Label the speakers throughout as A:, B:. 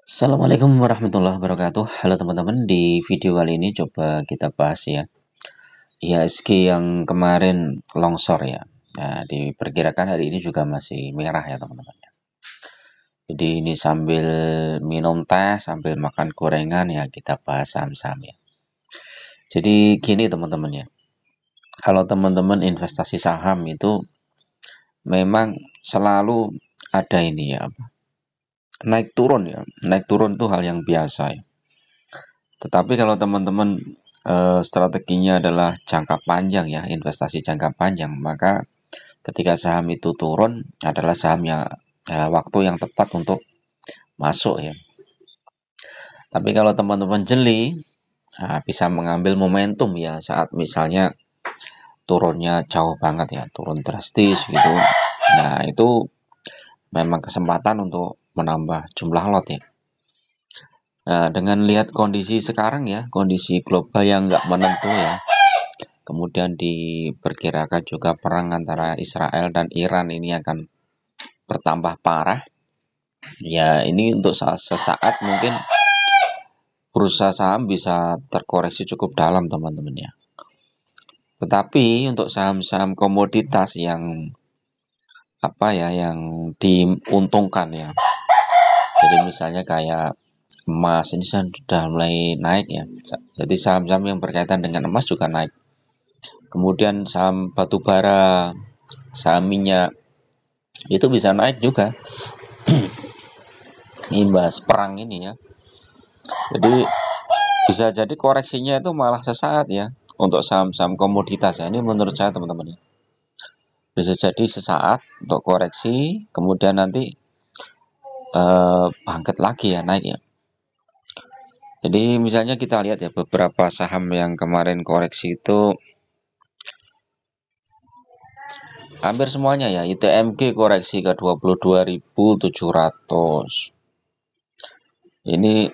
A: Assalamualaikum warahmatullahi wabarakatuh. Halo teman-teman, di video kali ini coba kita bahas ya IHSG yang kemarin longsor ya. Nah, diperkirakan hari ini juga masih merah ya teman-teman. Jadi ini sambil minum teh, sambil makan gorengan ya kita bahas saham-saham ya. Jadi gini teman-teman ya. Kalau teman-teman investasi saham itu memang selalu ada ini ya, naik turun ya. Naik turun itu hal yang biasa ya. Tetapi kalau teman-teman strateginya adalah jangka panjang ya, investasi jangka panjang, maka ketika saham itu turun adalah sahamnya waktu yang tepat untuk masuk ya. Tapi kalau teman-teman jeli, bisa mengambil momentum ya saat misalnya turunnya jauh banget ya, turun drastis gitu. Nah, itu memang kesempatan untuk menambah jumlah lot ya. Nah, dengan lihat kondisi sekarang ya, kondisi global yang nggak menentu ya, kemudian diperkirakan juga perang antara Israel dan Iran ini akan bertambah parah. Ya, ini untuk sesaat mungkin bursa saham bisa terkoreksi cukup dalam teman-teman ya. Tetapi untuk saham-saham komoditas yang yang diuntungkan ya. Jadi misalnya kayak emas ini sudah mulai naik ya. Jadi saham-saham yang berkaitan dengan emas juga naik. Kemudian saham batu bara, saham minyak itu bisa naik juga imbas perang ini ya. Jadi bisa jadi koreksinya itu malah sesaat ya untuk saham-saham komoditas ya. Ini menurut saya teman-teman ya. Bisa jadi sesaat untuk koreksi, kemudian nanti bangkit lagi ya, naik ya. Jadi misalnya kita lihat ya beberapa saham yang kemarin koreksi itu hampir semuanya ya. ITMG koreksi ke 22.700. Ini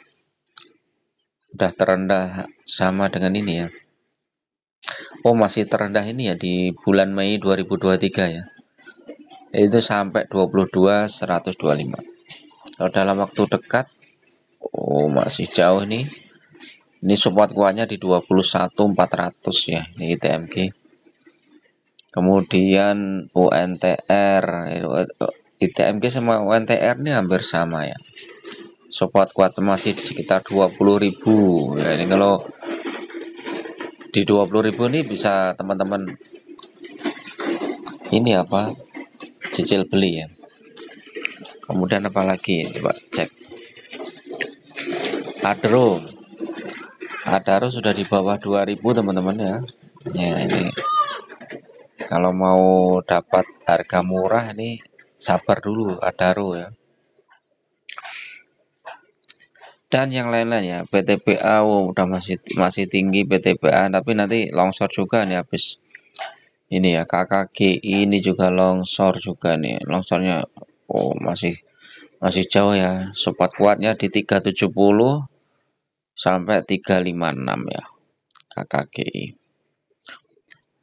A: udah terendah sama dengan ini ya. Oh, masih terendah ini ya di bulan Mei 2023 ya. Itu sampai 22.125. Kalau dalam waktu dekat masih jauh nih. Ini support kuatnya di 21.400 ya, ini ITMG. Kemudian UNTR, ITMG sama UNTR ini hampir sama ya. Support kuat masih di sekitar 20.000 ya. Ini kalau di 20.000 ini bisa teman-teman ini cicil beli ya. Kemudian apalagi coba cek Adaro sudah di bawah 2000 teman-teman ya. Ya ini kalau mau dapat harga murah ini sabar dulu Adaro ya. Dan yang lain-lain ya, PTPA udah masih tinggi PTPA, tapi nanti longsor juga nih habis ini ya. KKGI ini juga longsor juga nih, longsornya masih jauh ya. Support kuatnya di 370 sampai 356 ya, KKGI.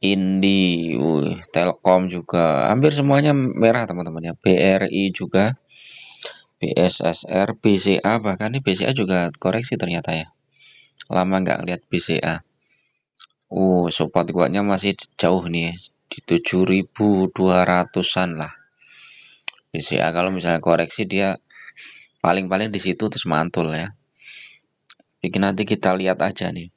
A: Indi, Telkom juga hampir semuanya merah teman-teman ya. BRI juga, BSSR, BCA, bahkan ini BCA juga koreksi ternyata ya. Lama nggak lihat BCA. Support kuatnya masih jauh nih di 7.200-an lah. BCA kalau misalnya koreksi dia paling-paling di situ terus mantul ya. Bikin nanti kita lihat aja nih.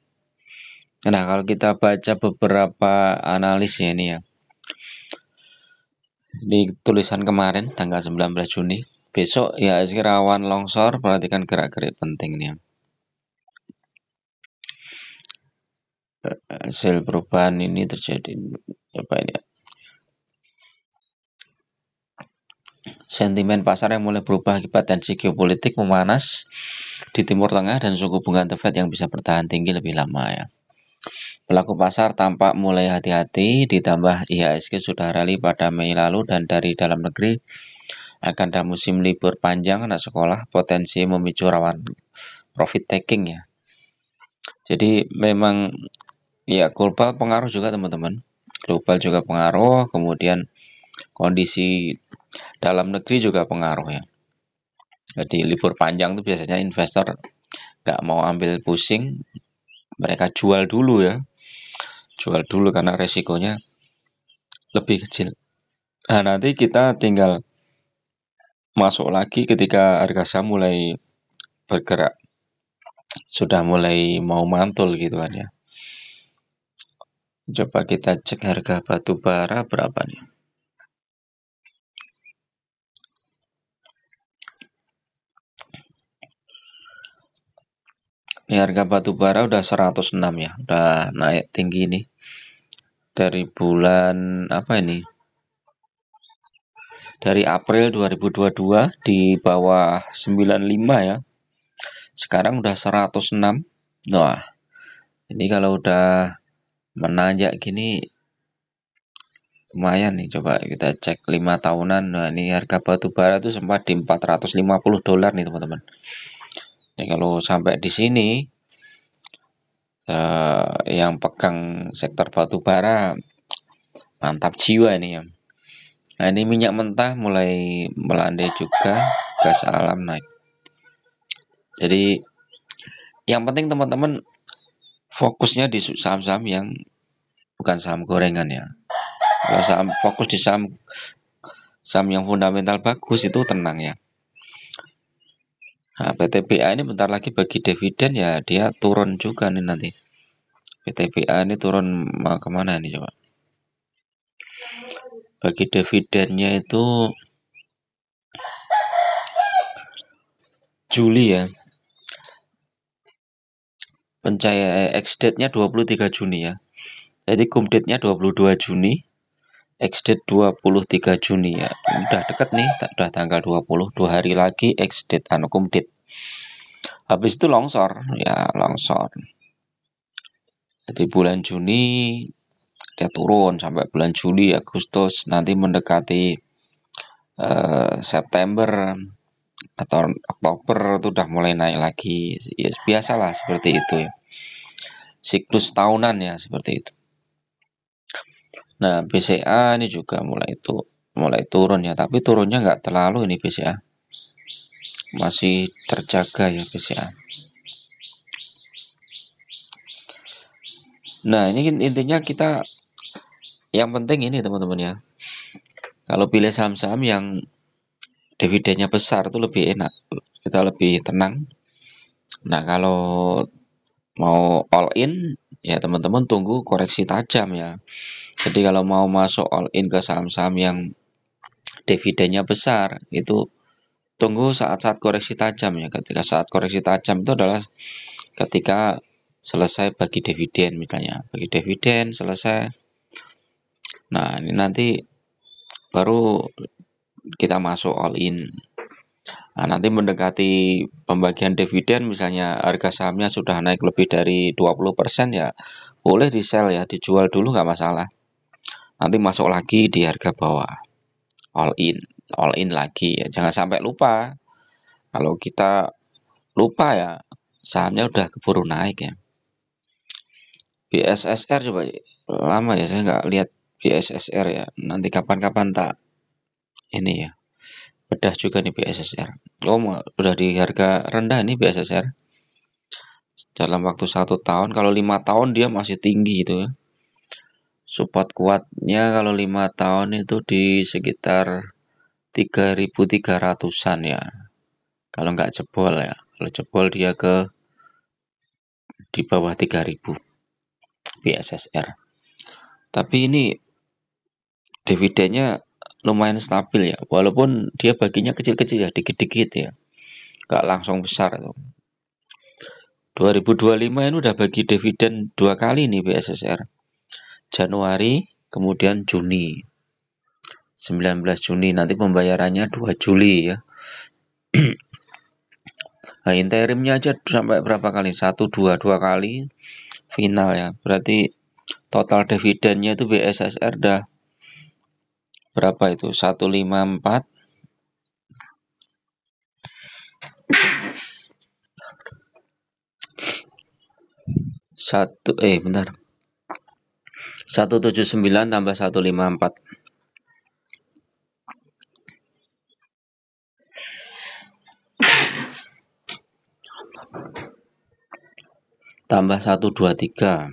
A: Nah, kalau kita baca beberapa analis ya ini ya. Di tulisan kemarin tanggal 19 Juni, besok ya rawan longsor, perhatikan gerak-gerik penting nih. Hasil perubahan ini terjadi apa ini ya? Sentimen pasar yang mulai berubah akibat tensi geopolitik memanas di Timur Tengah dan suku bunga The Fed yang bisa bertahan tinggi lebih lama ya. Pelaku pasar tampak mulai hati-hati, ditambah IHSG sudah rally pada Mei lalu dan dari dalam negeri akan ada musim libur panjang anak sekolah, potensi memicu rawan profit taking ya. Jadi memang ya global pengaruh juga teman-teman. Global juga pengaruh, kemudian kondisi dalam negeri juga pengaruh ya. Jadi libur panjang tuh biasanya investor nggak mau ambil pusing, mereka jual dulu ya, jual dulu karena resikonya lebih kecil. Nah, nanti kita tinggal masuk lagi ketika harga saham mulai bergerak, sudah mulai mau mantul gitu kan ya. Coba kita cek harga batu bara berapa nih. Ini harga batu bara udah 106 ya, udah naik tinggi nih. Dari bulan apa ini? Dari April 2022 di bawah 95 ya. Sekarang udah 106. Wah, ini kalau udah menanjak gini lumayan nih. Coba kita cek 5 tahunan. Nah, ini harga batu bara tuh sempat di $450 nih teman-teman. Ini kalau sampai di sini yang pegang sektor batu bara mantap jiwa ini ya. Nah, ini minyak mentah mulai melandai juga, gas alam naik. Jadi yang penting teman-teman fokusnya di saham-saham yang bukan saham gorengan ya. Kalau saham fokus di saham yang fundamental bagus itu tenang ya. Nah, PTBA ini bentar lagi bagi dividen ya, dia turun juga nih nanti. PTBA ini turun mau kemana nih coba? Bagi dividennya itu Juli ya. Pencairan ex-date-nya 23 Juni ya. Jadi cum date-nya 22 Juni. Ex-date 23 Juni ya. Udah deket nih, udah tanggal 20, 2 hari lagi ex-date cum date. Habis itu longsor ya, longsor. Jadi bulan Juni dia turun sampai bulan Juli, Agustus, nanti mendekati September atau Oktober itu udah mulai naik lagi. Ya, biasalah seperti itu ya. Siklus tahunan ya seperti itu. Nah, BCA ini juga mulai turun ya, tapi turunnya nggak terlalu ini BCA. Masih terjaga ya BCA. Nah, ini intinya kita yang penting ini teman-teman ya. Kalau pilih saham-saham yang dividennya besar itu lebih enak. Kita lebih tenang. Nah, kalau mau all in ya teman-teman tunggu koreksi tajam ya. Jadi kalau mau masuk all in ke saham-saham yang dividennya besar itu tunggu saat-saat koreksi tajam ya. Ketika saat koreksi tajam itu adalah ketika selesai bagi dividen misalnya, bagi dividen selesai. Nah, ini nanti baru kita masuk all in. Nah, nanti mendekati pembagian dividen misalnya harga sahamnya sudah naik lebih dari 20% ya boleh di sell ya, dijual dulu nggak masalah. Nanti masuk lagi di harga bawah. All in lagi ya. Jangan sampai lupa. Kalau kita lupa ya sahamnya udah keburu naik ya. BSSR coba lama ya saya nggak lihat BSSR ya. Nanti kapan-kapan tak ini ya. Bedah juga nih BSSR. Oh, udah di harga rendah nih BSSR. Dalam waktu 1 tahun, kalau 5 tahun dia masih tinggi itu ya. Support kuatnya kalau 5 tahun itu di sekitar 3.300-an ya. Kalau nggak jebol ya. Kalau jebol dia ke di bawah 3.000 BSSR. Tapi ini dividennya lumayan stabil ya. Walaupun dia baginya kecil-kecil ya, dikit-dikit ya. Nggak langsung besar itu. 2025 ini udah bagi dividen 2 kali nih BSSR. Januari, kemudian Juni. 19 Juni nanti pembayarannya 2 Juli ya. Nah, interimnya aja sampai berapa kali? 1, 2 kali final ya. Berarti total dividennya itu BSSR udah berapa itu? 154 bentar. 179 tambah 154. tambah 123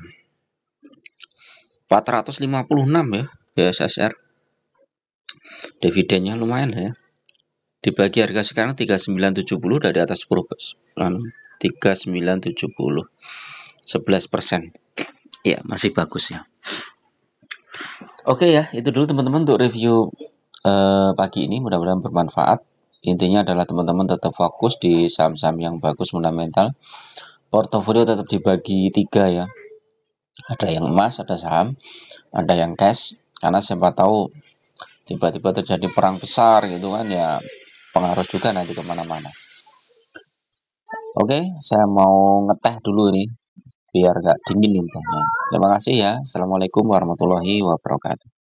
A: 456 ya BSSR. Dividennya lumayan ya. Dibagi harga sekarang 3970 dari atas 10 3970 11%. Ya, masih bagus ya. Oke ya, itu dulu teman-teman untuk review pagi ini, mudah-mudahan bermanfaat. Intinya adalah teman-teman tetap fokus di saham-saham yang bagus fundamental. Portofolio tetap dibagi 3 ya. Ada yang emas, ada saham, ada yang cash. Karena siapa tahu tiba-tiba terjadi perang besar gitu kan ya, pengaruh juga nanti kemana-mana. Oke, saya mau ngeteh dulu nih biar gak dingin nih tehnya. Terima kasih ya. Assalamualaikum warahmatullahi wabarakatuh.